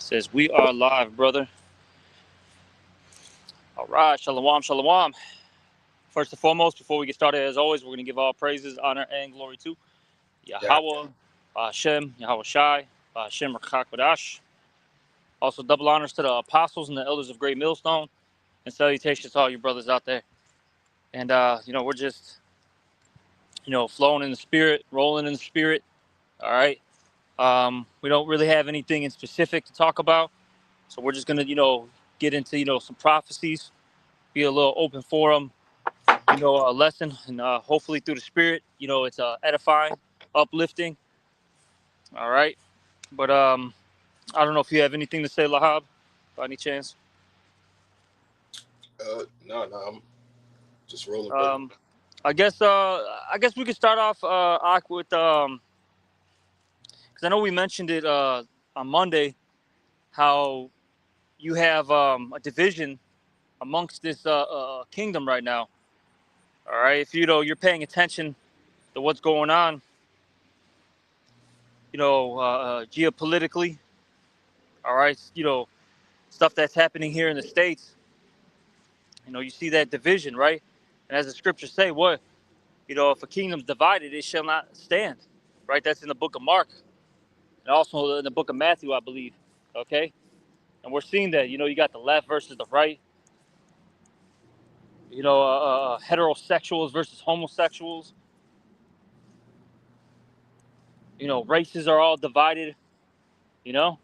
Says we are live, brother. All right, shalom, shalom. First and foremost, before we get started, as always, we're going to give all praises, honor, and glory to Yeah. Yahweh, Hashem, Yahweh Shai, Hashem Rakak. Also, double honors to the apostles and the elders of Great Millstone, and salutations to all you brothers out there. And, we're just, flowing in the spirit, rolling in the spirit. All right. We don't really have anything in specific to talk about. So we're just going to, get into, some prophecies, be a little open forum, a lesson, and hopefully through the spirit, it's edifying, uplifting. All right. But I don't know if you have anything to say, Lahab, by any chance. No, I'm just rolling. I guess we could start off, Ak, with because I know we mentioned it on Monday, how you have a division amongst this kingdom right now. All right, if you're paying attention to what's going on, geopolitically. All right, stuff that's happening here in the States. You see that division, right? And as the scriptures say, what if a kingdom's divided, it shall not stand. Right? That's in the book of Mark, and also in the book of Matthew, I believe. Okay, and we're seeing that. You got the left versus the right. Heterosexuals versus homosexuals. Races are all divided. You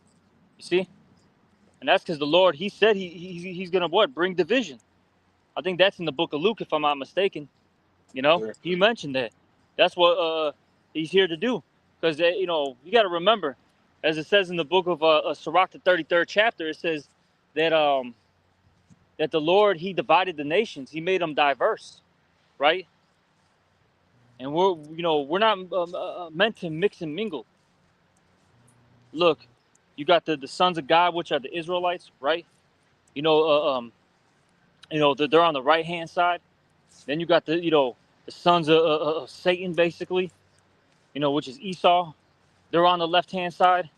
see, and that's because the Lord, He said He's gonna bring division. I think that's in the book of Luke, if I'm not mistaken. Sure. He mentioned that. That's what He's here to do. Because you got to remember, as it says in the book of Sirach, the 33rd chapter, it says that that the Lord, He divided the nations. He made them diverse, right? And we're not meant to mix and mingle. Look, you got the sons of God, which are the Israelites, right? They're on the right hand side. Then you got the sons of Satan, basically, which is Esau. They're on the left hand side.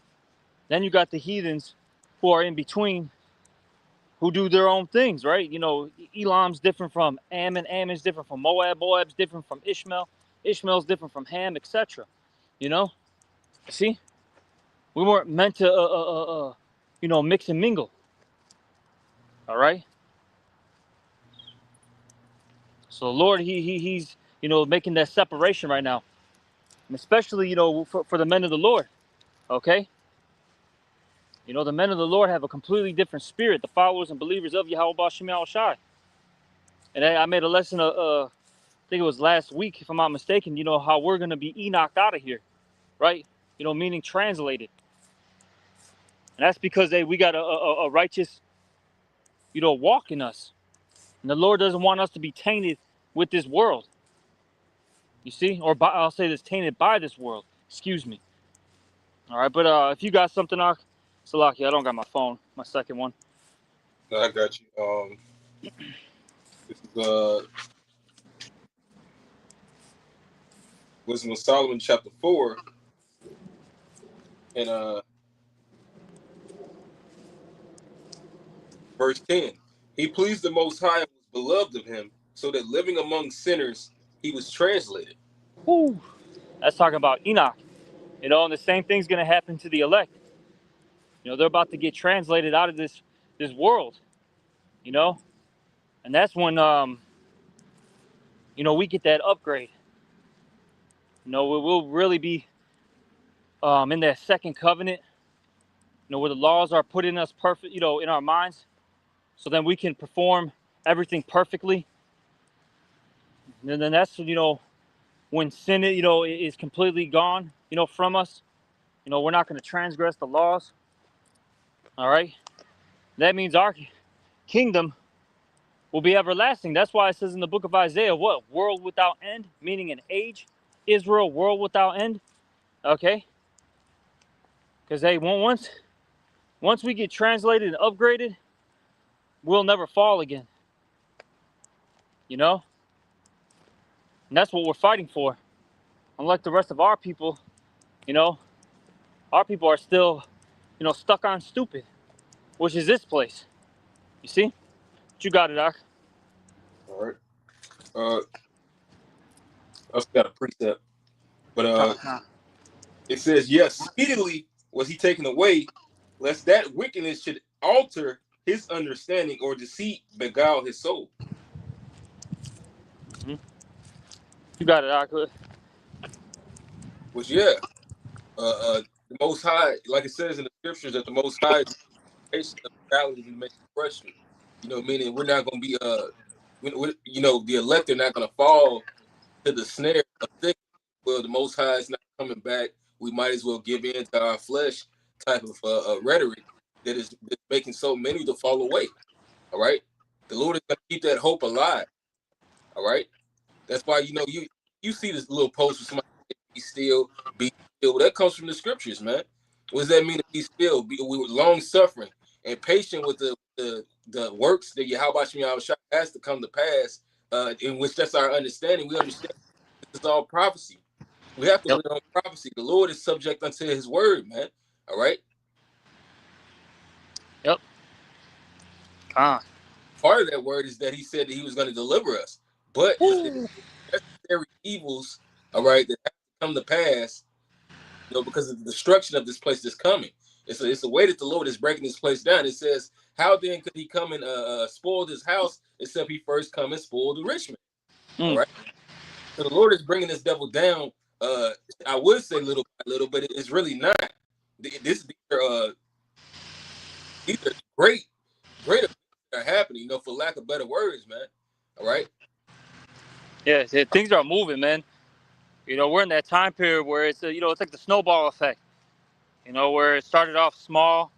Then you got the heathens who are in between, who do their own things, right? Elam's different from Ammon. Ammon's different from Moab. Moab's different from Ishmael. Ishmael's different from Ham, etc. See, we weren't meant to, mix and mingle. All right. So the Lord, He's making that separation right now, and especially for the men of the Lord. Okay. The men of the Lord have a completely different spirit, the followers and believers of Yahweh Shem Shai. And I made a lesson, I think it was last week, if I'm not mistaken, how we're going to be Enoch out of here, right? Meaning translated. And that's because we got a righteous, walk in us. And the Lord doesn't want us to be tainted with this world. You see? Or I'll say this, tainted by this world. Excuse me. All right, but if you got something, Salaki, I don't got my phone, my second one. No, I got you. This is Wisdom of Solomon, chapter 4, and verse 10. He pleased the Most High and was beloved of Him, so that living among sinners, He was translated. Woo. That's talking about Enoch. And the same thing's going to happen to the elect. They're about to get translated out of this world. And that's when we get that upgrade. We'll really be in that second covenant, where the laws are put in us perfect, in our minds, so then we can perform everything perfectly. And then that's when sin is completely gone, from us. We're not going to transgress the laws. All right. That means our kingdom will be everlasting. That's why it says in the book of Isaiah, what? World without end, meaning an age. Israel, world without end. Okay? Because, hey, once we get translated and upgraded, we'll never fall again. And that's what we're fighting for. Unlike the rest of our people, our people are still, stuck on stupid. which is this place. You see? But you got it, Doc. All right. I also got a precept, but Uh-huh. it says, yes, speedily was he taken away, lest that wickedness should alter his understanding or deceit beguile his soul. Mm-hmm. You got it, Doc. Which, yeah, the Most High, like it says in the scriptures, that the Most High is patient of reality to make oppression. You know, meaning we're not going to be, you know, the elect are not going to fall to the snare of thick. Well, the Most High is not coming back. We might as well give in to our flesh type of rhetoric that is making so many to fall away. All right. The Lord is going to keep that hope alive. All right. That's why, you know, you see this little post with somebody be still, be still. That comes from the scriptures, man. What does that mean to be still? We were long suffering and patient with the works that Yahweh Shai has to come to pass, in which that's our understanding. We understand this is all prophecy. We have to Yep. wait on prophecy. The Lord is subject unto his word, man. All right. Yep. Ah. Part of that word is that he said that he was going to deliver us. But he said necessary evils, all right, that have to come to pass, you know, because of the destruction of this place that's coming. It's a way that the Lord is breaking this place down. It says, how then could he come and spoil this house except he first come and spoil the rich man? All Mm. right. So the Lord is bringing this devil down. I would say little by little, but it's really not. These are great, great events that are happening. You know, for lack of better words, man. All right. Yeah, things are moving, man. You know, we're in that time period where it's you know, it's like the snowball effect. You know, where it started off small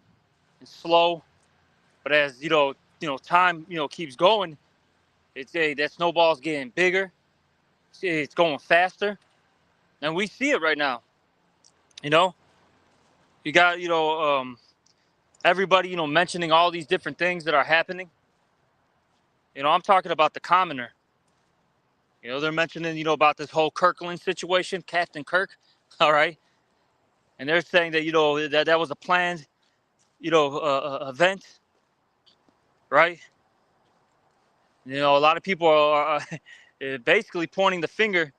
and slow, but as time keeps going, that snowball's getting bigger. It's going faster, and we see it right now. You know, you got everybody mentioning all these different things that are happening. You know, I'm talking about the commoner. You know, they're mentioning about this whole Kirkland situation, Captain Kirk. All right, and they're saying that that was a planned event, right? You know, a lot of people are basically pointing the finger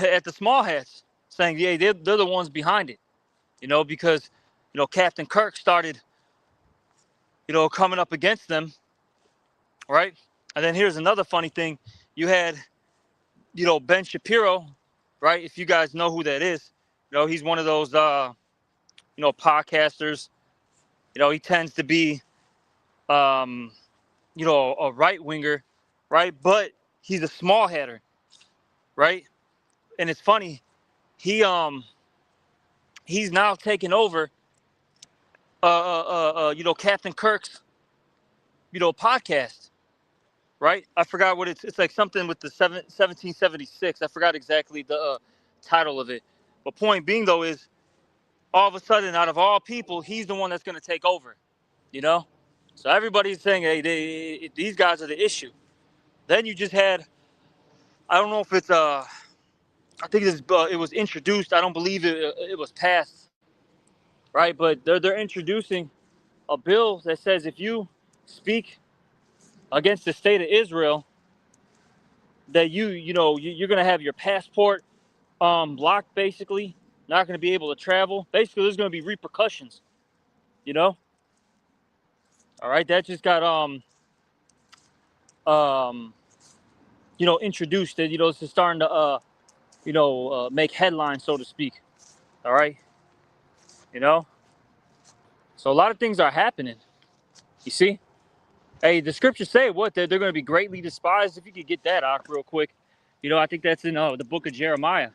at the small hats, saying, yeah, they're the ones behind it, because, Captain Kirk started, coming up against them, right? And then here's another funny thing. You had, Ben Shapiro, right? If you guys know who that is, he's one of those, podcasters. You know, he tends to be, um, a right winger, right? But he's a small hatter, right? And it's funny. He he's now taken over Captain Kirk's podcast, right? I forgot what it's like, something with the 1776. I forgot exactly the title of it. But point being though is, all of a sudden, out of all people, he's the one that's going to take over, you know? So everybody's saying, hey, these guys are the issue. Then you just had, I don't know if it's I think it was introduced. I don't believe it was passed, right? But they're introducing a bill that says if you speak against the state of Israel, that you're gonna have your passport blocked, basically, not gonna be able to travel. Basically, there's gonna be repercussions. You know, all right. That just got um introduced. That it's starting to make headlines, so to speak. All right. You know, so a lot of things are happening. You see. Hey, the scriptures say what? They're going to be greatly despised. If you could get that out real quick. I think that's in the book of Jeremiah.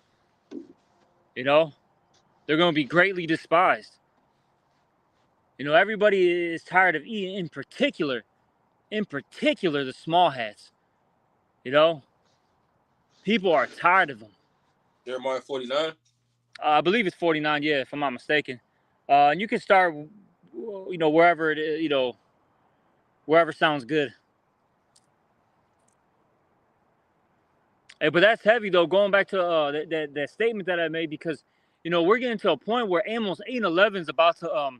You know, they're going to be greatly despised. Everybody is tired of eating, in particular, the small hats. You know, people are tired of them. Jeremiah 49. I believe it's 49, yeah, if I'm not mistaken. And you can start, wherever it is, wherever sounds good. Hey, but that's heavy though. Going back to that statement that I made, because we're getting to a point where Amos 8:11 is about to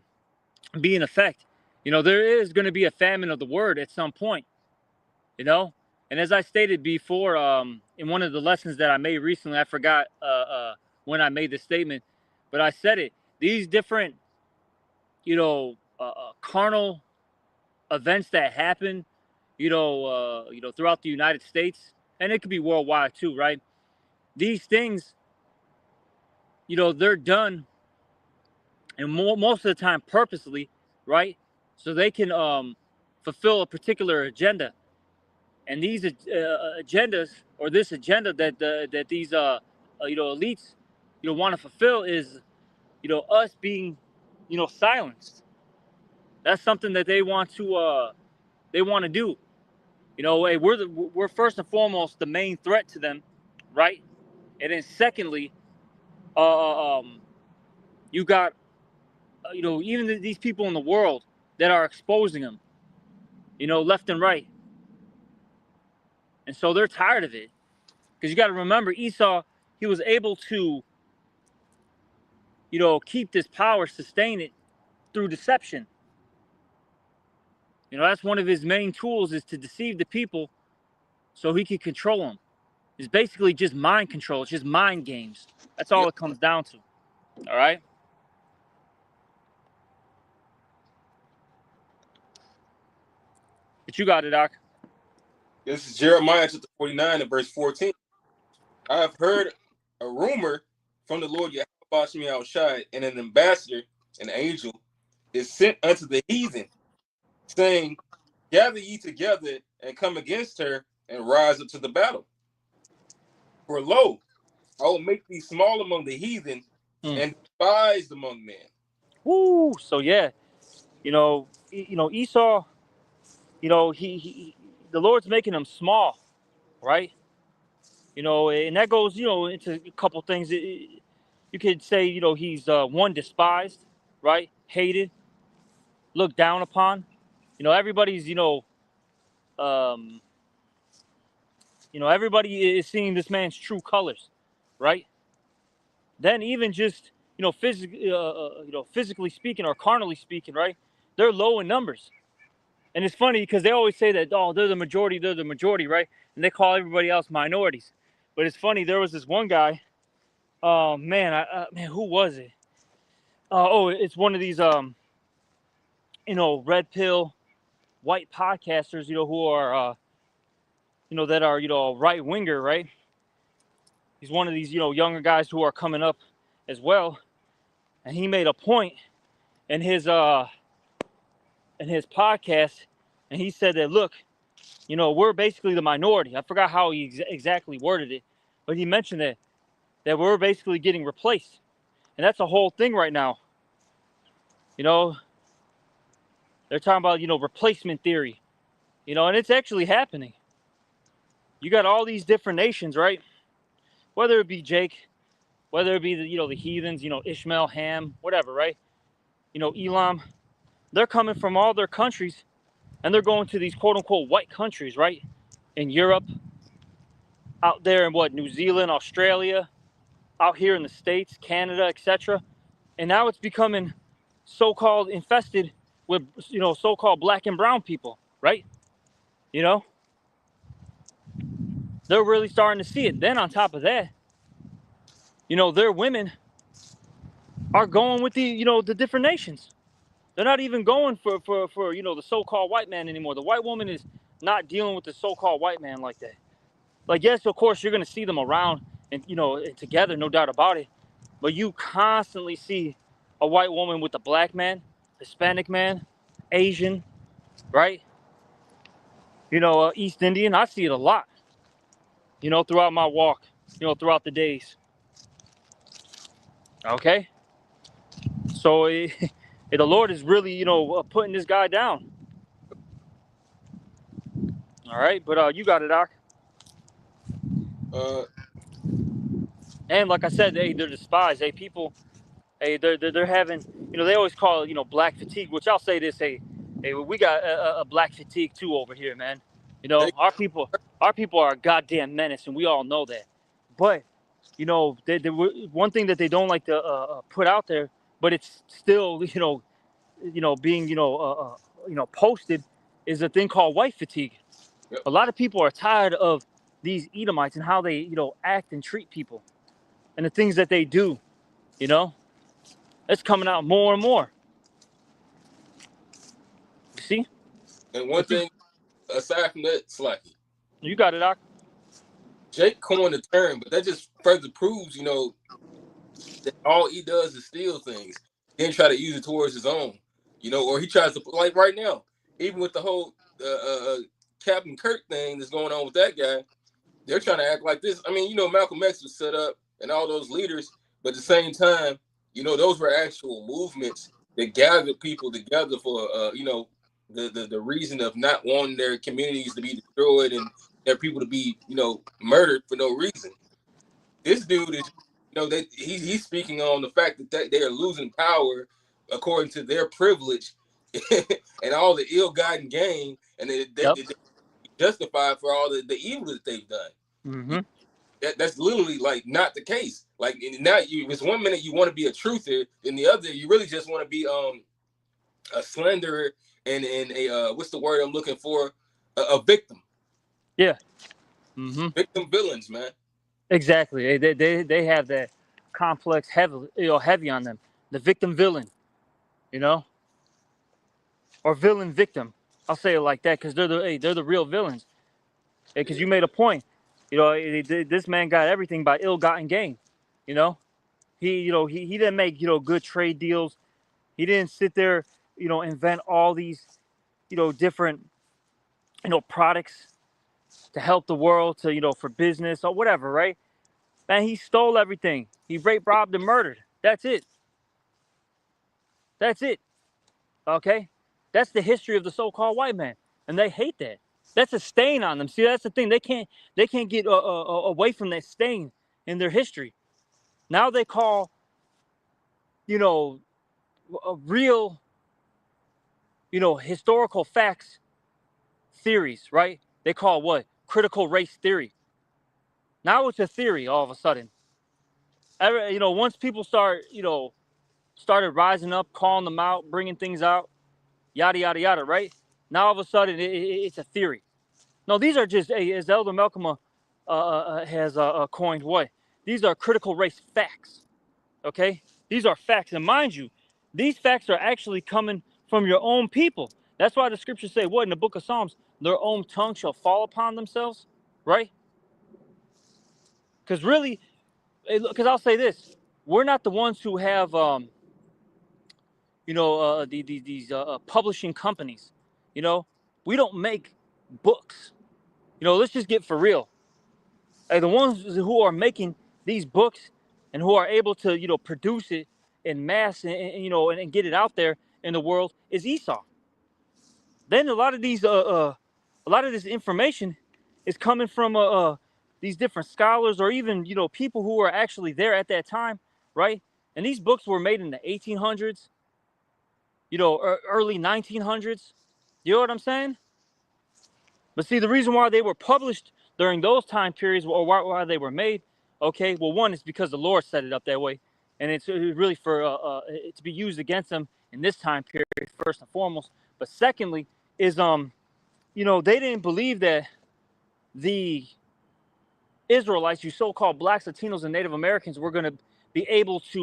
be in effect. You know, there is going to be a famine of the word at some point, you know? And as I stated before, in one of the lessons that I made recently, I forgot when I made the statement, but I said it. These different, carnal events that happen, throughout the United States, and it could be worldwide too, right? These things, they're done, and most of the time purposely, right? So they can fulfill a particular agenda, and these agendas, or this agenda that these elites want to fulfill is us being silenced. That's something that they want to do. Hey, we're first and foremost the main threat to them, right? And then secondly, you got even these people in the world that are exposing them, left and right, and so they're tired of it. Because you got to remember, Esau, he was able to keep this power, sustain it through deception. That's one of his main tools, is to deceive the people so he can control them. It's basically just mind control. It's just mind games. That's all Yep. it comes down to. All right. But you got it, Doc. This is Jeremiah chapter 49 and verse 14. I have heard a rumor from the Lord Yahweh Shemi Shai, and an ambassador, an angel, is sent unto the heathen, saying, gather ye together and come against her and rise up to the battle. For lo, I will make thee small among the heathen and despised among men. Woo. So yeah, Esau. He the Lord's making him small, right? And that goes into a couple things. You could say he's one, despised, right? Hated, looked down upon. Everybody's um, everybody is seeing this man's true colors, right? Then even just physically speaking or carnally speaking, right? They're low in numbers, and it's funny because they always say that, oh, they're the majority, right? And they call everybody else minorities. But it's funny. There was this one guy. Oh man, man, who was it? It's one of these red pill white podcasters, who are that are right winger, right? He's one of these younger guys who are coming up as well, and he made a point in his podcast, and he said that, look, we're basically the minority. I forgot how he exactly worded it, but he mentioned that we're basically getting replaced, and that's a whole thing right now. They're talking about replacement theory, and it's actually happening. You got all these different nations, right? Whether it be Jake, whether it be the heathens, Ishmael, Ham, whatever, right? Elam, they're coming from all their countries, and they're going to these quote unquote white countries, right? In Europe, out there in New Zealand, Australia, out here in the States, Canada, etc. And now it's becoming so-called infested with so-called black and brown people, right? You know, they're really starting to see it. Then on top of that, their women are going with the different nations. They're not even going for the so-called white man anymore. The white woman is not dealing with the so-called white man like that. Like, yes, of course, you're going to see them around and, together, no doubt about it. But you constantly see a white woman with a black man, Hispanic man, Asian, right? East Indian. I see it a lot, throughout my walk, throughout the days. Okay? So the Lord is really, putting this guy down. All right? But you got it, Doc. And like I said, hey, they're despised. Hey, people, hey, they're having, they always call it, black fatigue, which I'll say this, hey, we got a black fatigue too over here, man. They, Our people are a goddamn menace, and we all know that. But, one thing that they don't like to put out there, but it's still, being, posted is a thing called white fatigue. Yep. A lot of people are tired of these Edomites and how they act and treat people and the things that they do. It's coming out more and more. You see? And one But thing aside from that, Slacky, you got it, Doc. Jake coined the term, but that just further proves, that all he does is steal things, then try to use it towards his own, or he tries to, like right now, even with the whole Captain Kirk thing that's going on with that guy, they're trying to act like this. I mean, Malcolm X was set up and all those leaders, but at the same time, those were actual movements that gathered people together for, the reason of not wanting their communities to be destroyed and their people to be, murdered for no reason. This dude is, he's speaking on the fact that they are losing power according to their privilege and all the ill-gotten gain, and they Yep. justified for all the evil that they've done. Mm-hmm. That's literally like not the case. Like now, it's one minute you want to be a truther, and the other you really just want to be a slanderer and a what's the word I'm looking for? A victim. Yeah. Mm-hmm. Victim villains, man. Exactly. They have that complex heavy on them. The victim villain, you know, or villain victim. I'll say it like that because they're the real villains. Because you made a point. This man got everything by ill-gotten gain. You know, he didn't make good trade deals. He didn't sit there, invent all these different products to help the world for business or whatever, right? Man, he stole everything. He raped, robbed, and murdered. That's it. That's it. Okay? That's the history of the so-called white man. And they hate that. That's a stain on them. See, that's the thing. They can't get away from that stain in their history. Now they call, a real, historical facts theories, right? They call what? Critical race theory. Now it's a theory all of a sudden. Once people started rising up, calling them out, bringing things out, yada, yada, yada, right? Now all of a sudden it's a theory. No, these are just, as Elder Malcolm has coined what? These are critical race facts, okay? These are facts. And mind you, these facts are actually coming from your own people. That's why the scriptures say what in the book of Psalms? Their own tongue shall fall upon themselves, right? Because really, because I'll say this, we're not the ones who have, these publishing companies. We don't make books. Let's just get for real. The ones who are making these books and who are able to, produce it in mass and get it out there in the world is Esau. Then a lot of this information is coming from these different scholars or even people who were actually there at that time, right? And these books were made in the 1800s, early 1900s. You know what I'm saying? But see, the reason why they were published during those time periods or why they were made, okay, well, one is because the Lord set it up that way. And it's really for it to be used against them in this time period, first and foremost. But secondly, is they didn't believe that the Israelites, you so-called blacks, Latinos, and Native Americans, were going to be able to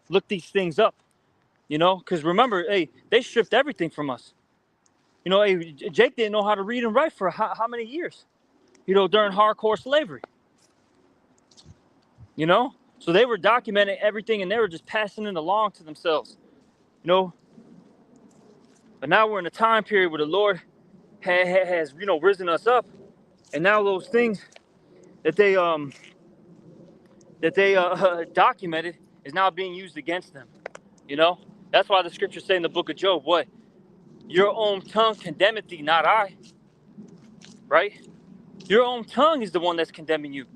look these things up. Because remember, hey, they stripped everything from us. Hey, Jake didn't know how to read and write for how many years? During hardcore slavery. So they were documenting everything and they were just passing it along to themselves. But now we're in a time period where the Lord has risen us up, and now those things that they documented is now being used against them. That's why the scriptures say in the book of Job, what? Your own tongue condemneth thee, not I. Right? Your own tongue is the one that's condemning you.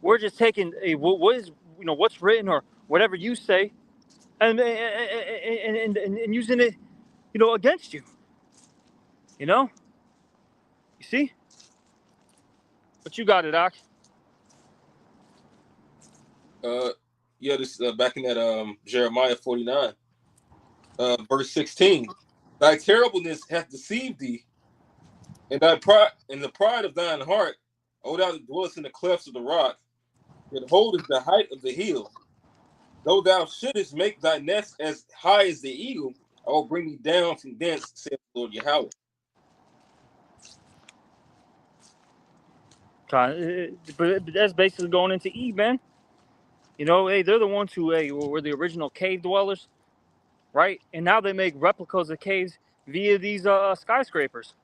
We're just taking what is what's written or whatever you say, and using it, against you. You see? But you got it, Doc. Yeah, this back in that Jeremiah 49. verse 16. Thy terribleness hath deceived thee, and thy pride, and the pride of thine heart, O thou that dwellest in the clefts of the rock, that holdest the height of the hill. Though thou shouldest make thy nest as high as the eagle, I will bring thee down from thence, saith the Lord Yahweh. But that's basically going into Eve, man. You know, hey, they're the ones who, hey, were the original cave dwellers, right? And now they make replicas of caves via these skyscrapers.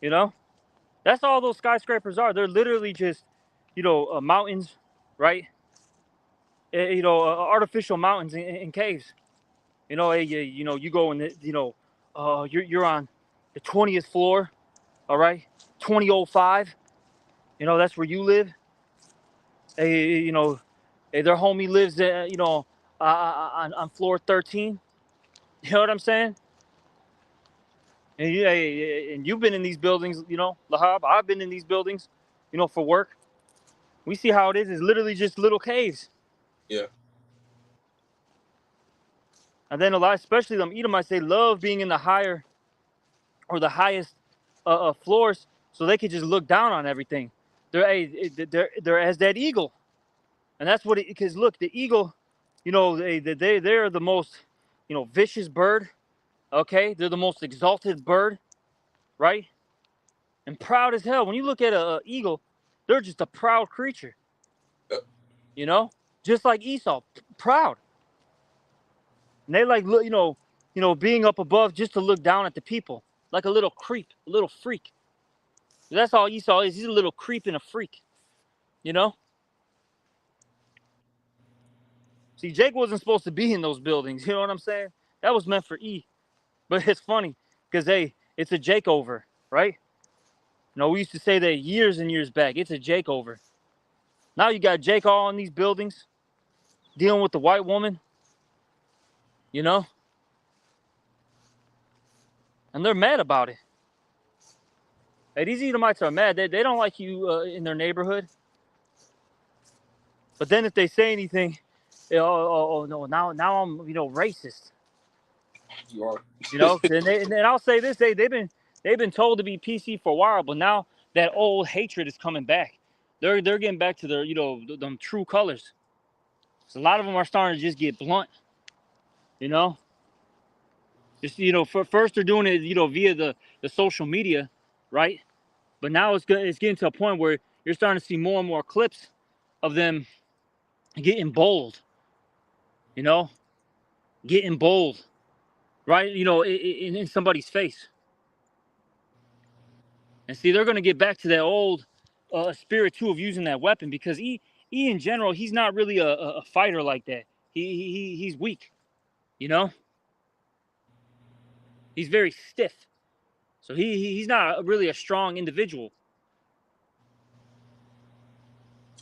You know, that's all those skyscrapers are. They're literally just, mountains, right? Artificial mountains in caves. You know, hey, you go in, you're on the 20th floor, all right, 2005. You know, that's where you live. Hey, hey, their homie lives, on floor 13. You know what I'm saying? And you've been in these buildings, Lahab. I've been in these buildings, for work. We see how it is. It's literally just little caves. Yeah. And then a lot, especially them Edomites, they love being in the higher or the highest floors, so they could just look down on everything. They're as that eagle, and that's what it. Because look, the eagle, they're the most, vicious bird. Okay, they're the most exalted bird, right? And proud as hell. When you look at a eagle, they're just a proud creature. You know, just like Esau, proud. And they like look, being up above just to look down at the people, like a little creep, a little freak. That's all Esau is. He's a little creep and a freak. You know. See, Jake wasn't supposed to be in those buildings. You know what I'm saying? That was meant for E. But it's funny because hey, it's a Jake over, right? We used to say that years and years back. It's a Jake over. Now you got Jake all in these buildings, dealing with the white woman. You know, and they're mad about it. Hey, these Edomites are mad. They don't like you in their neighborhood. But then if they say anything, oh no, now I'm racist. You are. And I'll say this: they've been told to be PC for a while, but now that old hatred is coming back. They're getting back to their them true colors. So a lot of them are starting to just get blunt. You know, just first they're doing it via the social media, right? But now it's getting to a point where you're starting to see more and more clips of them getting bold, you know, getting bold, right? In somebody's face. And see, they're going to get back to that old spirit too of using that weapon because he in general, he's not really a fighter like that. He's weak, you know. He's very stiff, so he's not really a strong individual.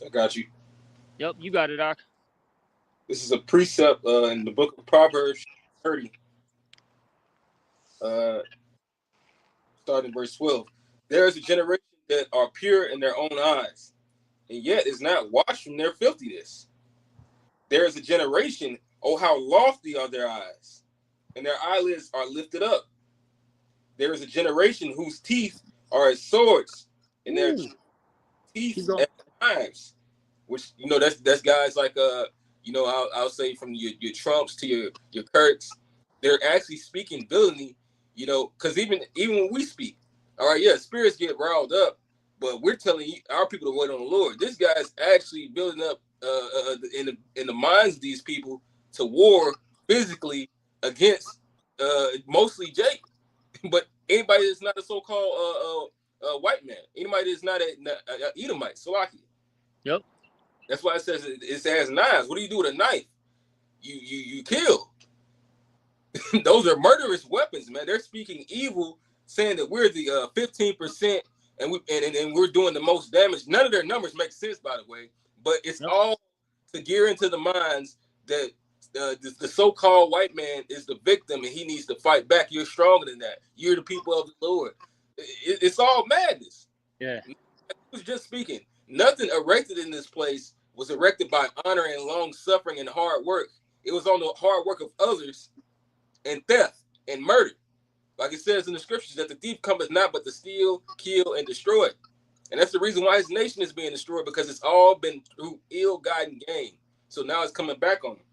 I got you. Yep, you got it, Doc. This is a precept in the book of Proverbs 30, starting verse 12. There is a generation that are pure in their own eyes, and yet is not washed from their filthiness. There is a generation, oh, how lofty are their eyes, and their eyelids are lifted up. There is a generation whose teeth are as swords, and their teeth as knives. Which that's guys like I'll say from your Trumps to your Kirks, they're actually speaking villainy, because even when we speak, all right, yeah, spirits get riled up, but we're telling our people to wait on the Lord. This guy's actually building up in the minds of these people to war physically against mostly Jake, but anybody that's not a so-called white man, anybody that's not a Edomite, Salaki. Yep. That's why it says it has knives. What do you do with a knife? You kill. Those are murderous weapons, man. They're speaking evil, saying that we're the 15% and we're doing the most damage. None of their numbers make sense, by the way, but it's all to gear into the minds that the so-called white man is the victim and he needs to fight back. You're stronger than that. You're the people of the Lord. It's all madness. Yeah. I was just speaking. Nothing erected in this place was erected by honor and long suffering and hard work. It was on the hard work of others and theft and murder. Like it says in the scriptures that the thief cometh not but to steal, kill, and destroy. And that's the reason why his nation is being destroyed, because it's all been through ill-gotten gain. So now it's coming back on him.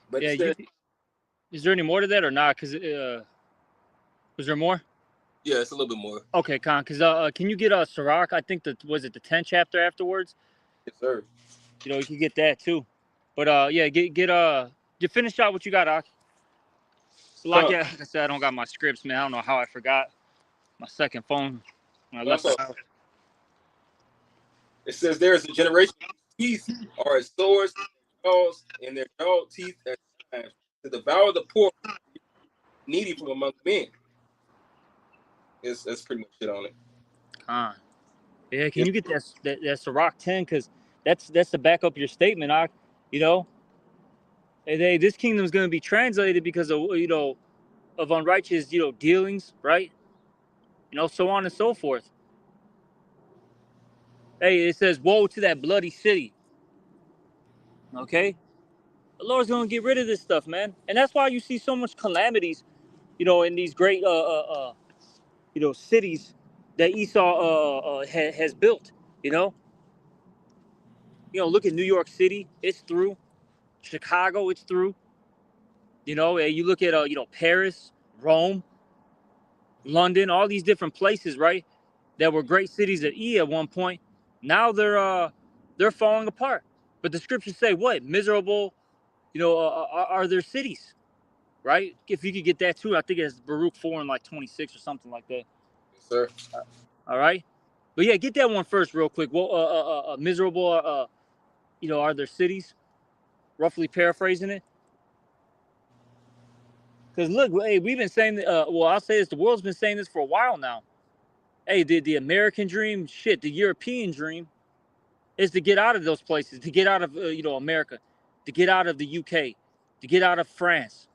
But Yeah, it says, is there any more to that or not? Because was there more? yeah, it's a little bit more. Okay, Con. Because can you get Sirach? I think that was it the 10th chapter afterwards. Yes, sir. You know, you can get that too. But yeah, you finish out what you got, Ak. So like, yeah, like I said, I don't got my scripts, man. I don't know how I forgot my second phone when I left the house. It says there is a generation whose teeth are as swords, and their dog teeth as knives, to devour the poor, needy from among men. That's pretty much it on it. Con. Yeah, can you get that Sirach 10? Because that's to back up your statement, Ak. You know, hey, this kingdom is going to be translated because of of unrighteous dealings, right? So on and so forth. Hey, it says, "Woe to that bloody city." Okay, the Lord's gonna get rid of this stuff, man, and that's why you see so much calamities, in these great cities that Esau has built. You know, look at New York City, it's through. Chicago, it's through. You look at Paris, Rome, London, all these different places, right? That were great cities at one point. Now they're falling apart. But the scriptures say what? Miserable, are their cities, right? If you could get that too, I think it's Baruch 4 and like 26 or something like that. Yes, sir. All right. But yeah, get that one first real quick. Well, miserable, are their cities? Roughly paraphrasing it. Because look, hey, we've been saying, I'll say this, the world's been saying this for a while now. Hey, the American dream, shit, the European dream is to get out of those places, to get out of, America, to get out of the UK, to get out of France,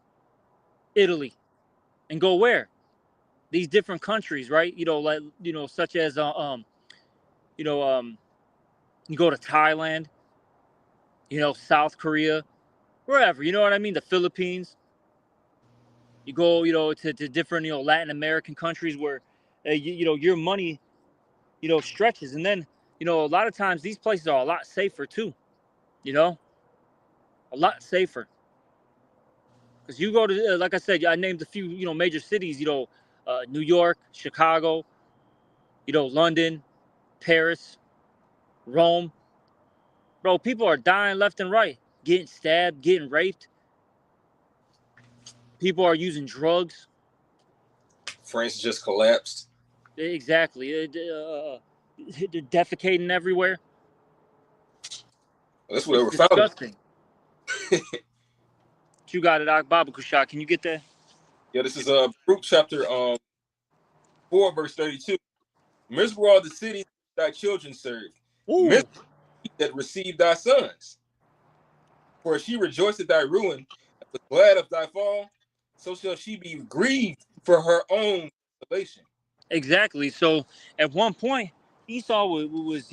Italy, and go where? These different countries, right? Such as, you go to Thailand, South Korea, wherever, you know what I mean? The Philippines. You go, to different, Latin American countries where, your money, stretches. And then, a lot of times these places are a lot safer too, a lot safer. Because you go to, like I said, I named a few, major cities, New York, Chicago, London, Paris, Rome. Bro, people are dying left and right, getting stabbed, getting raped. People are using drugs. France just collapsed. Exactly. They're defecating everywhere. That's where It's they were disgusting. You got it, Baba Kushak. Can you get that? Yeah, this is Baruch chapter 4, verse 32. Miserable are the cities thy children serve. Miserable that received thy sons. For she rejoiced at thy ruin and was glad of thy fall, so shall she be grieved for her own salvation. Exactly. So at one point, Esau was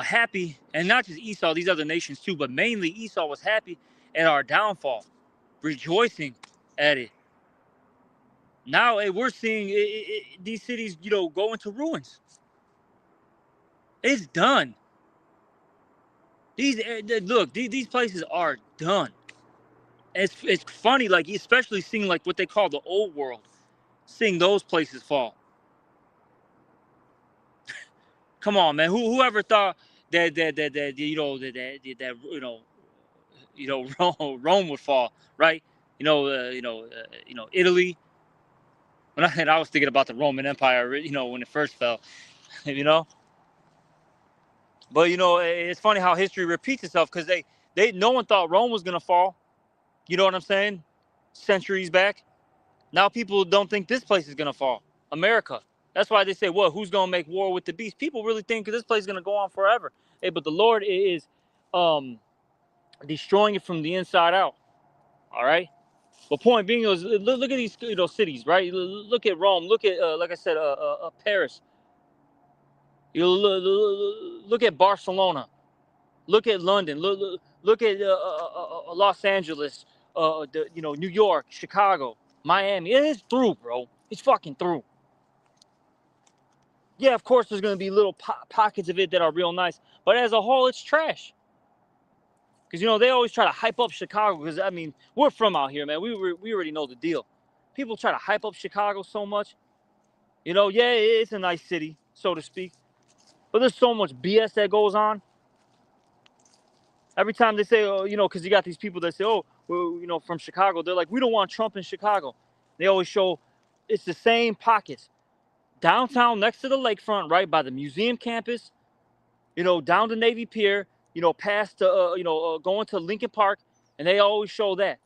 happy, and not just Esau, these other nations too, but mainly Esau was happy at our downfall, rejoicing at it. Now, we're seeing these cities, go into ruins. It's done. These places are done. It's funny, like especially seeing like what they call the old world, seeing those places fall. Come on, man. Whoever thought that Rome would fall, right? Italy. And I was thinking about the Roman Empire, when it first fell, you know. But it's funny how history repeats itself because no one thought Rome was gonna fall. You know what I'm saying? Centuries back. Now people don't think this place is gonna fall. America. That's why they say, "What? Who's gonna make war with the beast?" People really think this place is gonna go on forever. Hey, but the Lord is destroying it from the inside out. All right. But point being is, look at these cities, right? Look at Rome. Look at like I said, Paris. Look at Barcelona. Look at London. Look at Los Angeles. New York, Chicago, Miami. It is through, bro. It's fucking through. Yeah, of course, there's gonna be little pockets of it that are real nice, but as a whole, it's trash. Because they always try to hype up Chicago. Because I mean, we're from out here, man. We already know the deal. People try to hype up Chicago so much. Yeah, it's a nice city, so to speak, but there's so much BS that goes on. Every time they say, oh, because you got these people that say, oh, well, from Chicago, they're like, we don't want Trump in Chicago. They always show it's the same pockets. Downtown next to the lakefront, right by the museum campus, down to Navy Pier, past, going to Lincoln Park, and they always show that.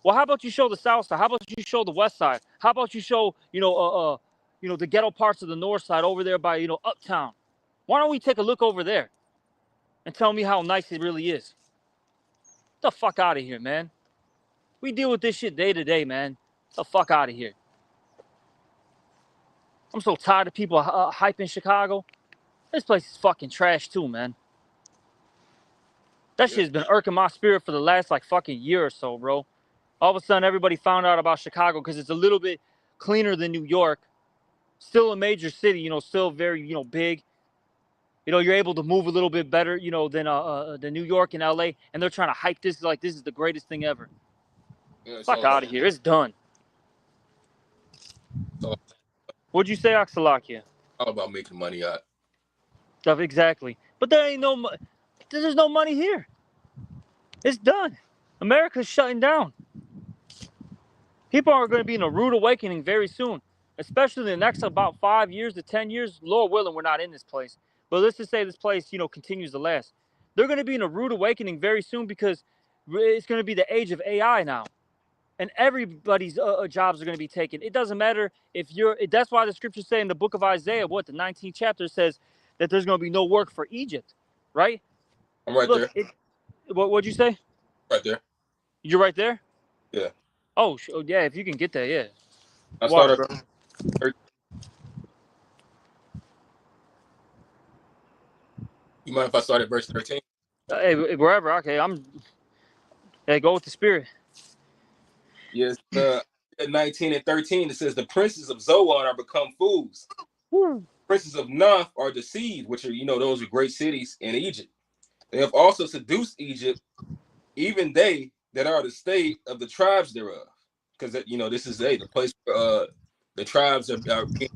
Well, how about you show the South Side? How about you show the West Side? How about you show, the ghetto parts of the North Side over there by, Uptown? Why don't we take a look over there and tell me how nice it really is? Get the fuck out of here, man. We deal with this shit day to day, man. Get the fuck out of here. I'm so tired of people hyping Chicago. This place is fucking trash too, man. That shit's been irking my spirit for the last like fucking year or so, bro. All of a sudden, everybody found out about Chicago because it's a little bit cleaner than New York. Still a major city, still very, big. You're able to move a little bit better, than New York and LA. And they're trying to hype this like this is the greatest thing ever. Yeah, Fuck out of here. It's done. What'd you say, Axelakia? All about making money out. Stuff exactly. But there's no money here. It's done. America's shutting down. People are going to be in a rude awakening very soon, especially in the next about 5 years to 10 years. Lord willing, we're not in this place. But let's just say this place, continues to last. They're going to be in a rude awakening very soon because it's going to be the age of AI now. And everybody's jobs are going to be taken. It doesn't matter if that's why the scriptures say in the book of Isaiah, the 19th chapter says that there's going to be no work for Egypt, right? I'm right there. What'd you say? Right there. You're right there? Yeah. Oh, yeah, if you can get there, yeah. I started. You mind if I start at verse 13? Hey, wherever, okay, hey, go with the spirit. Yes, at 19 and 13, it says, the princes of Zoan are become fools. Princes of Naph are deceived, which are, those are great cities in Egypt. They have also seduced Egypt, even they that are the state of the tribes thereof. Because, this is the place where the tribes are being,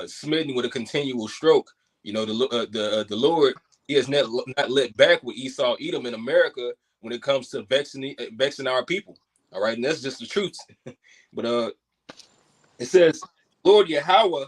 smitten with a continual stroke. The Lord, he has not let back with Esau, Edom in America when it comes to vexing our people. All right, and that's just the truth. But it says, Lord Yahweh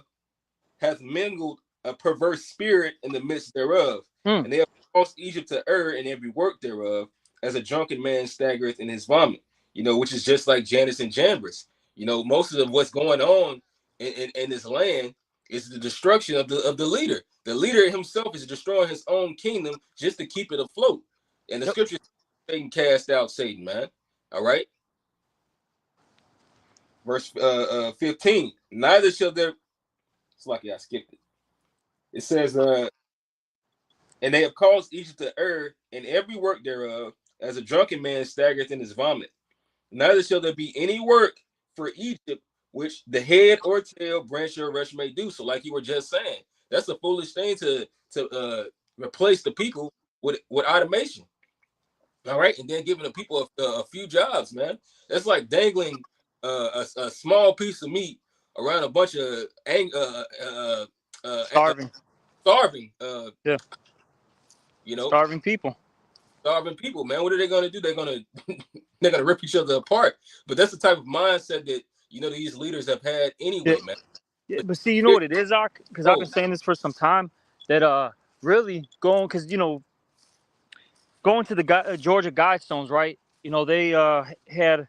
hath mingled a perverse spirit in the midst thereof, and they have caused Egypt to err in every work thereof, as a drunken man staggereth in his vomit. Which is just like Jannes and Jambres. Most of what's going on in this land is the destruction of the leader. The leader himself is destroying his own kingdom just to keep it afloat. And the scripture, Satan cast out Satan, man. All right. Verse 15. Neither shall there. It's like I skipped it. It says, and they have caused Egypt to err in every work thereof, as a drunken man staggereth in his vomit. Neither shall there be any work for Egypt which the head or tail, branch or rush may do. So, like you were just saying, that's a foolish thing to replace the people with automation. All right, and then giving the people a few jobs, man. That's like dangling a small piece of meat around a bunch of Starving. Yeah. Starving people. Starving people, man. What are they gonna do? They're gonna rip each other apart. But that's the type of mindset that these leaders have had anyway, man. Yeah, but see, you know what it is, Ark? Because I've been saying this for some time, that really going to the Georgia Guidestones, right? They had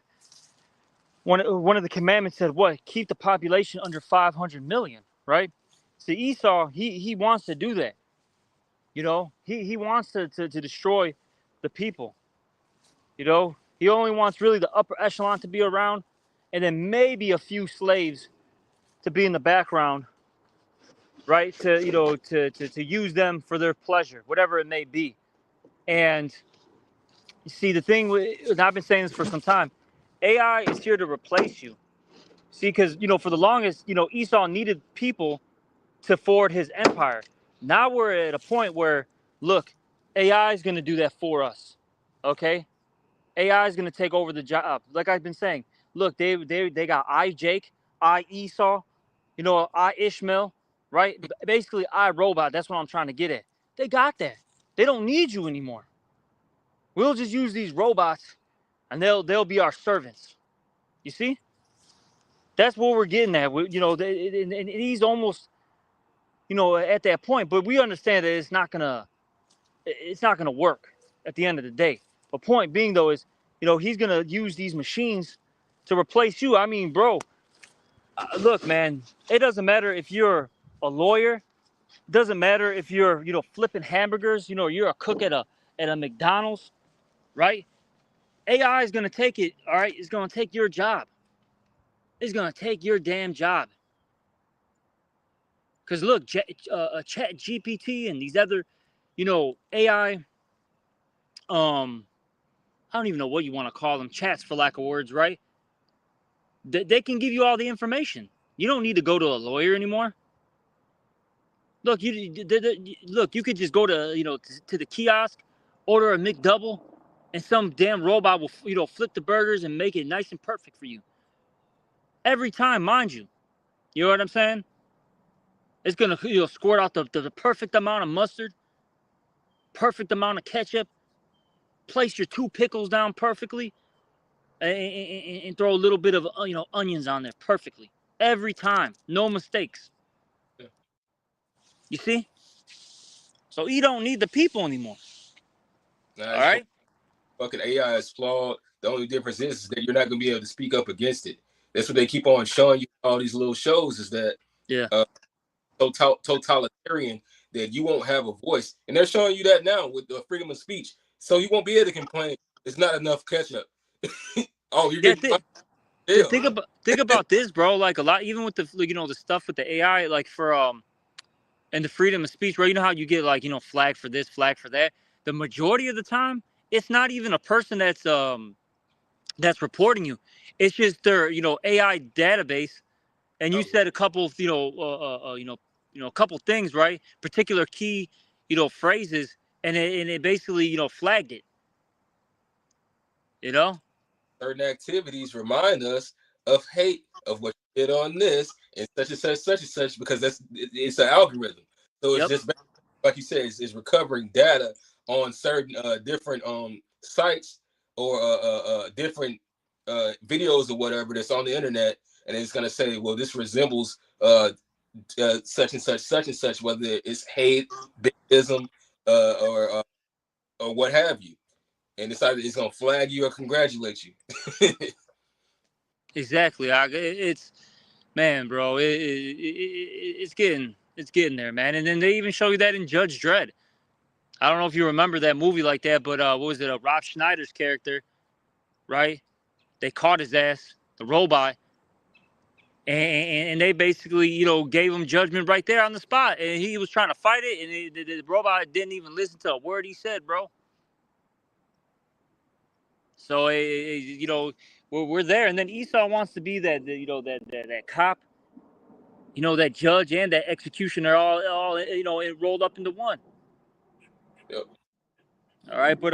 one of the commandments said what? Keep the population under 500 million, right? See, Esau, he wants to do that. He wants to destroy the people. He only wants really the upper echelon to be around, and then maybe a few slaves to be in the background, right? To use them for their pleasure, whatever it may be. And You see, the thing and I've been saying this for some time, AI is here to replace you. See, because for the longest, Esau needed people to forward his empire. Now we're at a point where, look, AI is going to do that for us. Okay, AI is going to take over the job. Like I've been saying, look, they got I Jake, I Esau, I Ishmael, right? Basically, I Robot. That's what I'm trying to get at. They got that. They don't need you anymore. We'll just use these robots, and they'll be our servants. You see? That's what we're getting at. And he's almost, at that point. But we understand that it's not gonna work at the end of the day. But point being though is, he's gonna use these machines to replace you. I mean, bro, look, man, it doesn't matter if you're a lawyer. It doesn't matter if you're, flipping hamburgers. You're a cook at a McDonald's, right? AI is gonna take it. All right, it's gonna take your job. It's gonna take your damn job. Because look, Chat GPT and these other, AI, I don't even know what you want to call them, chats for lack of words, right? They can give you all the information. You don't need to go to a lawyer anymore. Look, you could just go to, to the kiosk, order a McDouble, and some damn robot will, flip the burgers and make it nice and perfect for you. Every time, mind you. You know what I'm saying? It's gonna, squirt out the perfect amount of mustard, perfect amount of ketchup, place your 2 pickles down perfectly, and throw a little bit of, onions on there perfectly every time, no mistakes. You see? So you don't need the people anymore. Nah, All right? fucking AI is flawed. The only difference is that you're not gonna be able to speak up against it. That's what they keep on showing you all these little shows, is that Yeah. Totalitarian, that you won't have a voice, and they're showing you that now with the freedom of speech. So you won't be able to complain. It's not enough ketchup. Oh, you're Yeah. getting jail. Think about this, bro. Like a lot, even with the, the stuff with the AI, like for and the freedom of speech, bro. You know how you get like, flag for this, flag for that. The majority of the time, it's not even a person that's reporting you. It's just their, AI database, and you said a couple, a couple things, right? Particular key, phrases, and it basically, flagged it. You know? Certain activities remind us of hate, of what you did on this and such and such, because it's an algorithm. So it's Yep. just, like you said, it's recovering data on certain different sites or different videos or whatever that's on the internet, and it's gonna say, well, this resembles such and such, whether it's hate, biggism, or what have you, and it's gonna flag you or congratulate you. Exactly. It's, man, bro. It's getting there, man. And then they even show you that in Judge Dredd. I don't know if you remember that movie like that, but what was it? Rob Schneider's character, right? They caught his ass, the robot, and they basically, gave him judgment right there on the spot. And he was trying to fight it, and the robot didn't even listen to a word he said, bro. So, we're there. And then Esau wants to be that cop, that judge and that executioner, all rolled up into one. Yep. All right, but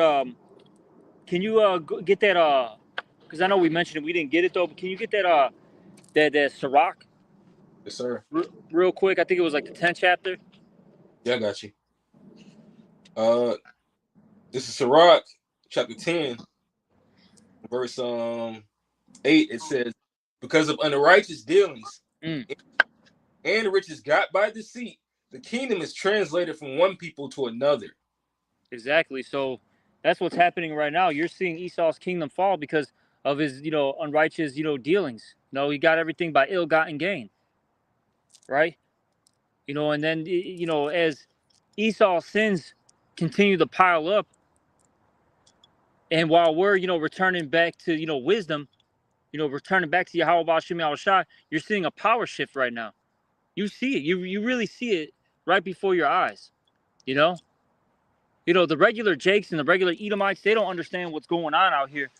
can you get that because I know we mentioned it, we didn't get it though. But can you get that Sirach Yes, sir. real quick? I think it was like the 10th chapter. Yeah, I got you. This is Sirach, chapter 10, verse 8. It says, because of unrighteous dealings Mm, and riches got by deceit, the kingdom is translated from one people to another. exactly. So that's what's happening right now. You're seeing Esau's kingdom fall because of his unrighteous dealings. He got everything by ill-gotten gain, right? And then as Esau's sins continue to pile up, and while we're returning back to wisdom, returning back to Yahweh Ba'Shem Yahushua, you're seeing a power shift right now. You see it. You really see it right before your eyes. You know. You know, the regular Jakes and the regular Edomites, they don't understand what's going on out here.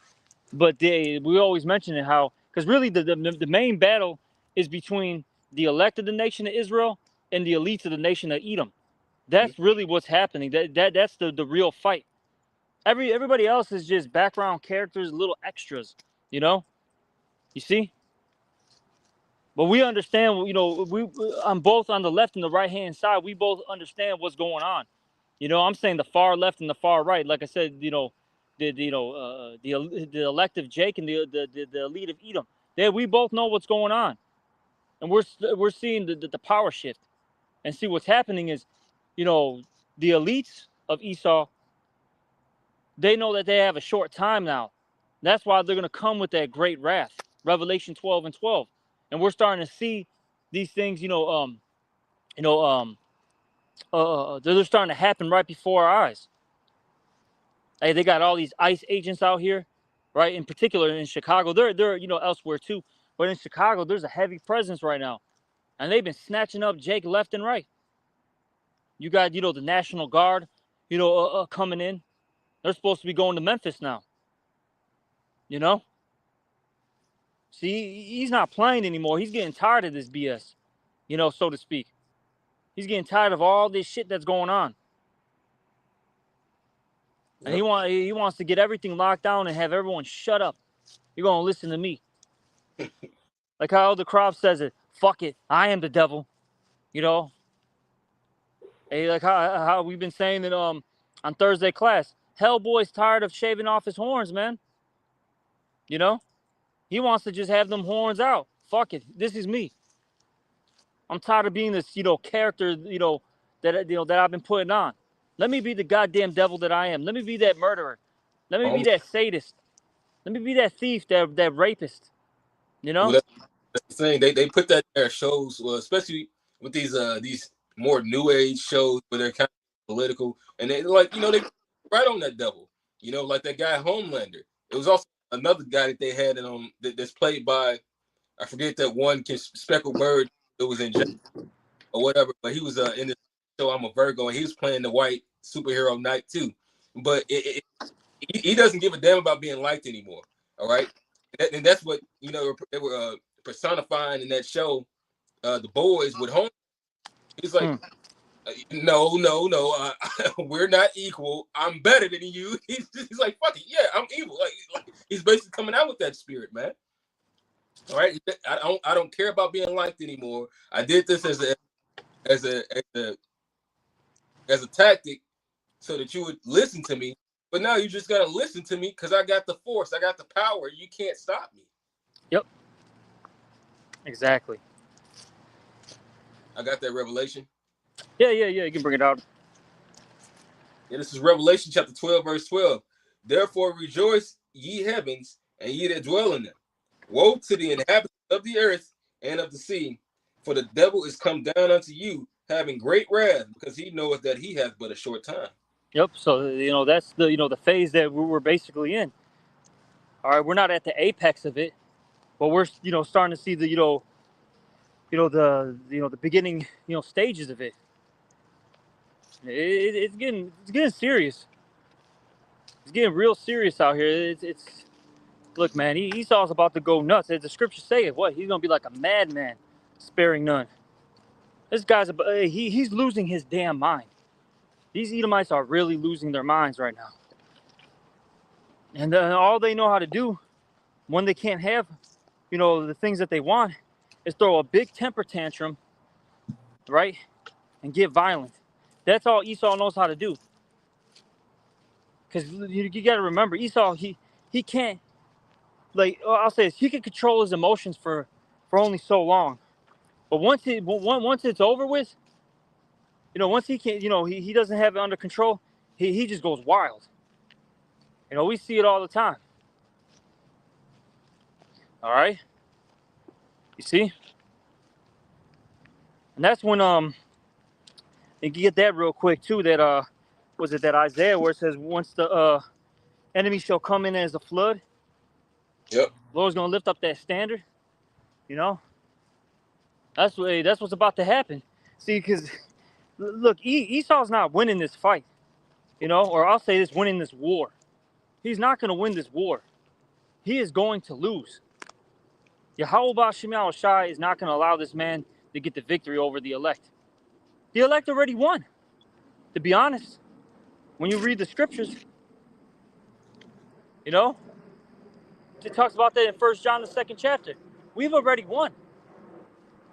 But we always mention it how, because really the main battle is between the elect of the nation of Israel and the elites of the nation of Edom. That's really what's happening. That's the real fight. Everybody else is just background characters, little extras, you know? You see? But we understand, you know, we on both on the left and the right hand side, we both understand what's going on. You know, I'm saying the far left and the far right. Like I said, you know, the elective Jake and the elite of Edom. We both know what's going on, and we're seeing the power shift. And see what's happening is, you know, the elites of Esau, they know that they have a short time now. That's why they're gonna come with that great wrath. Revelation 12 and 12, and we're starting to see these things. You know, they're starting to happen right before our eyes. Hey, they got all these ICE agents out here, right? In particular in Chicago, they're you know elsewhere too, but in Chicago there's a heavy presence right now, and they've been snatching up Jake left and right. You got the National Guard, coming in. They're supposed to be going to Memphis now. You know, see, he's not playing anymore. He's getting tired of this BS, so to speak. He's getting tired of all this shit that's going on, and Yep. he wants to get everything locked down and have everyone shut up. You're gonna listen to me. Like how Elder Croft says it, fuck it, I am the devil, you know. Hey, like how we've been saying it on Thursday class. Hellboy's tired of shaving off his horns, man. You know? He wants to just have them horns out. Fuck it. This is me. I'm tired of being this, character, that I've been putting on. Let me be the goddamn devil that I am. Let me be that murderer. Let me be Um, that sadist. Let me be that thief, that rapist. You well, know? that's the thing. They put that in their shows, well, especially with these more new age shows where they're kind of political, and they they right on that devil. Like that guy Homelander. It was also another guy that they had that's played by, I forget that one speckled bird that was in jail or whatever, but he was in the show I'm a Virgo, and he was playing the white superhero knight too. But he doesn't give a damn about being liked anymore. All right, and that's what they were personifying in that show. The boys with home. He's like, Hmm. no, no, no, we're not equal. I'm better than you. He's like, fuck it, yeah, I'm evil. Like he's basically coming out with that spirit, man. All right, I don't care about being liked anymore. I did this as a as a as a tactic so that you would listen to me. But now you just gotta listen to me because I got the force, I got the power. You can't stop me. Yep. Exactly. I got that revelation. Yeah, yeah, yeah. You can bring it out. And this is Revelation chapter 12, verse 12. Therefore rejoice, ye heavens, and ye that dwell in them. Woe to the inhabitants of the earth and of the sea, for the devil is come down unto you, having great wrath, because he knoweth that he hath but a short time. Yep. So that's the phase that we're basically in. All right, we're not at the apex of it, but we're starting to see the the beginning stages of it. It's getting serious. It's getting real serious out here. It's look, man. Esau's about to go nuts. As the scriptures say it, what he's gonna be like a madman, sparing none. This guy's he's losing his damn mind. These Edomites are really losing their minds right now, and all they know how to do when they can't have the things that they want is throw a big temper tantrum, right, and get violent. That's all Esau knows how to do. Because you got to remember, Esau, he can't, like, I'll say this, he can control his emotions for only so long. But once it's over with, once he can't, he doesn't have it under control, he just goes wild. We see it all the time. All right, you see, and that's when you get that real quick too. That was it that Isaiah where it says once the enemy shall come in as a flood, Yep. the Lord's gonna lift up that standard. You know, that's what's about to happen. See, because look, Esau's not winning this fight. You know, or I'll say this, winning this war. He's not going to win this war. He is going to lose. Yahweh Bashim Shai is not going to allow this man to get the victory over the elect. The elect already won. To be honest, when you read the scriptures, you know, it talks about that in 1 John, the 2nd chapter. We've already won.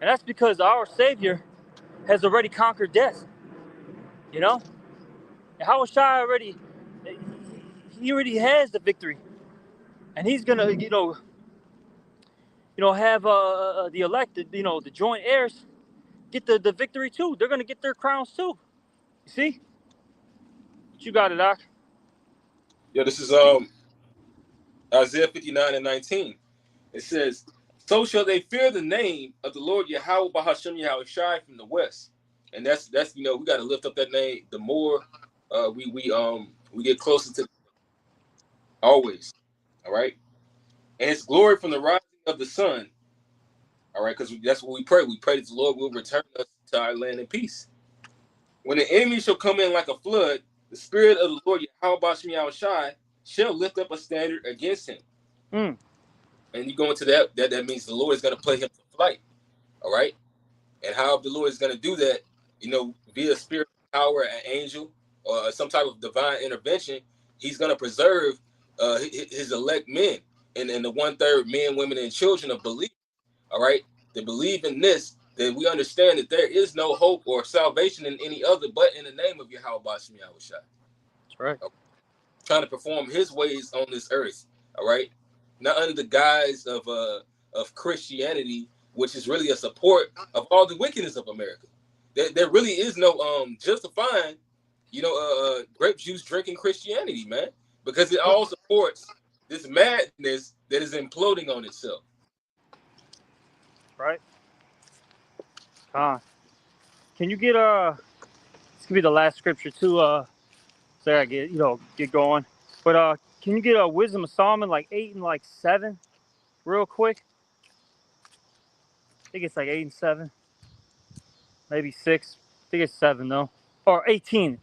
And that's because our Savior has already conquered death. You know? And Yahweh Shai already, he already has the victory. And he's going to, have the elect, the joint heirs get the victory too. They're going to get their crowns too. You see? But you got it, Doc. Yeah, this is Isaiah 59:19. It says, "So shall they fear the name of the Lord Yahweh Bahashem Yahweh Shai from the west." And that's we got to lift up that name. The more we get closer to always, all right. And it's glory from the rising of the sun, all right, because that's what we pray. We pray that the Lord will return us to our land in peace. When the enemy shall come in like a flood, the spirit of the Lord Yahweh Bahashem Yahweh Shai shall lift up a standard against him. Mm. And you go into that means the Lord is going to put him to flight. All right. And how the Lord is going to do that, via spirit, power, an angel, or some type of divine intervention, he's going to preserve his elect men and the 1/3 men, women, and children of belief. All right. They believe in this, then we understand that there is no hope or salvation in any other but in the name of Yahweh Bashim Yahweh Shai. That's right. Trying to perform his ways on this earth. All right. Not under the guise of Christianity, which is really a support of all the wickedness of America. There really is no justifying, grape juice drinking Christianity, man, because it all supports this madness that is imploding on itself. Right. Can you get this could be the last scripture too, so I get going. But can you get a Wisdom of Solomon like 8 and like 7 real quick? I think it's like 8 and 7. Maybe 6. I think it's 7 though. Or 18.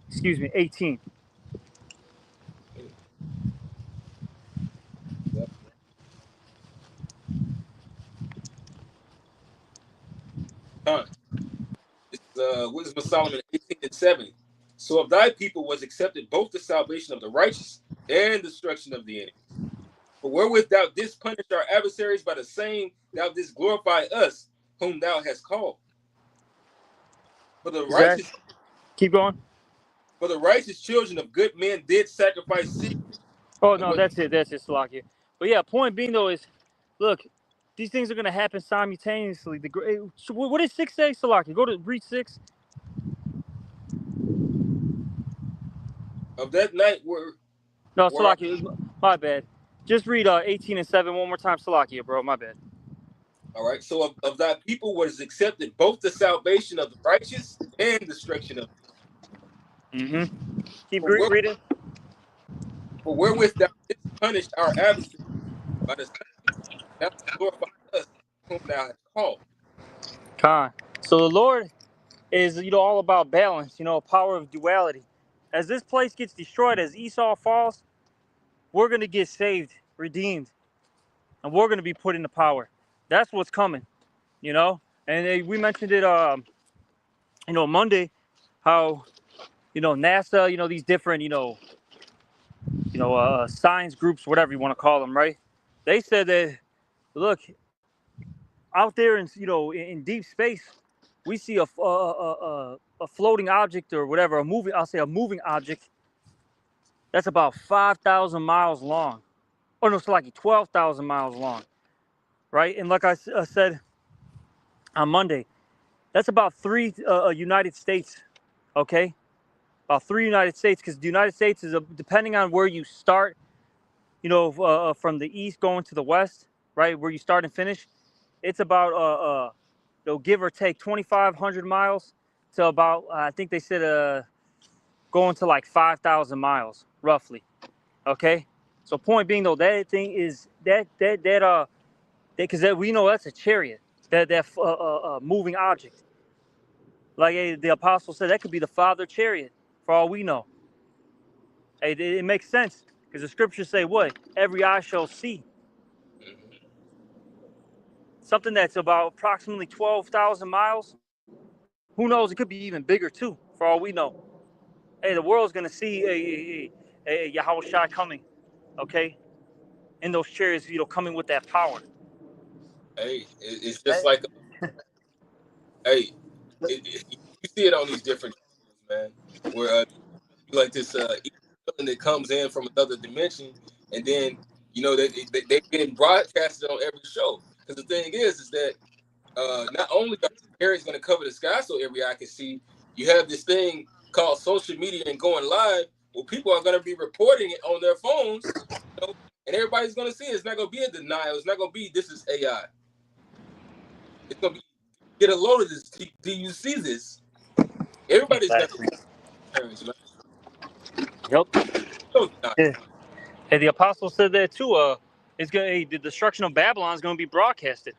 Excuse me, 18. Yep. It's Wisdom of Solomon 18:7. So of thy people was accepted both the salvation of the righteous and destruction of the enemy. For wherewith thou didst punish our adversaries, by the same thou didst glorify us, whom thou hast called. For the Zach, righteous, keep going. children of good men did sacrifice seed. Oh And no, that's it. That's it, Salakia. But yeah, point being though is, look, these things are gonna happen simultaneously. What does 6 say, Salakia? Go to read 6. of that night No, were Salakia, my bad. Just read 18 and 7 one more time, Salakia, bro. My bad. all right. So of thy people was accepted both the salvation of the righteous and destruction of Mm-hmm. Keep for, where, reading. for wherewith thou didst punish our adversaries, by the same thou didst glorify us, whom thou hast called. Con. So the Lord is, all about balance, power of duality. As this place gets destroyed, as Esau falls, we're going to get saved, redeemed, and we're going to be put into power. That's what's coming, And we mentioned it, Monday, how, NASA, these different, science groups, whatever you want to call them, right? They said that, look, out there in deep space, we see a floating object or whatever, I'll say a moving object that's about 5,000 miles long. Oh no, it's like 12,000 miles long, right? And like I said on Monday, that's about 3 United States, okay? About 3 United States, because the United States is, depending on where you start, from the east going to the west, right, where you start and finish, it's about, give or take 2,500 miles to about, I think they said going to like 5,000 miles, roughly, okay? So point being though, that thing is, because we know that's a chariot, that moving object. Like the apostle said, that could be the Father chariot, for all we know. Hey, it makes sense because the scriptures say what? Every eye shall see. Mm-hmm. Something that's about approximately 12,000 miles. Who knows? It could be even bigger too, for all we know. Hey, the world's gonna see a Yahweh Shai coming, okay? In those chariots, coming with that power. Hey, it's just like, hey, you see it on these different channels, man, where like this feeling that comes in from another dimension, and then they getting broadcasted on every show. Because the thing is that not only are Harry's going to cover the sky so every eye can see, you have this thing called social media and going live, where people are going to be reporting it on their phones, and everybody's going to see it. It's not going to be a denial. It's not going to be this is AI. It's going to be get a load of this. Do you see this? Everybody's going Exactly. to parents, man. Yep. Don't deny Yeah. Hey, the apostle said that too. The destruction of Babylon is going to be broadcasted.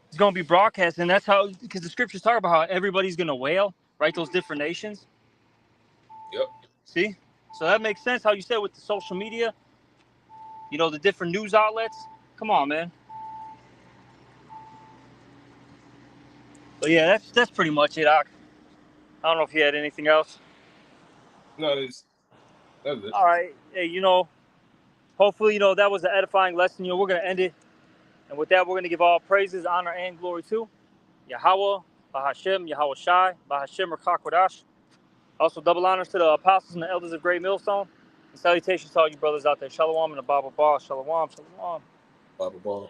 It's going to be broadcast, and that's how, because the scriptures talk about how everybody's going to wail, right? Those different nations. it. Yep. See? So that makes sense how you said with the social media, the different news outlets. Come on, man. But yeah, that's pretty much it. I don't know if you had anything else. No, that's it. All right. Hey, hopefully, that was an edifying lesson. We're going to end it. And with that, we're going to give all praises, honor, and glory to Yahweh, Bahashem, Yahweh Shai, Bahashem, Rakakwadash. Also, double honors to the apostles and the elders of Great Millstone. And salutations to all you brothers out there. Shalom and the Bible Ball. Shalom, shalom. Blah blah blah.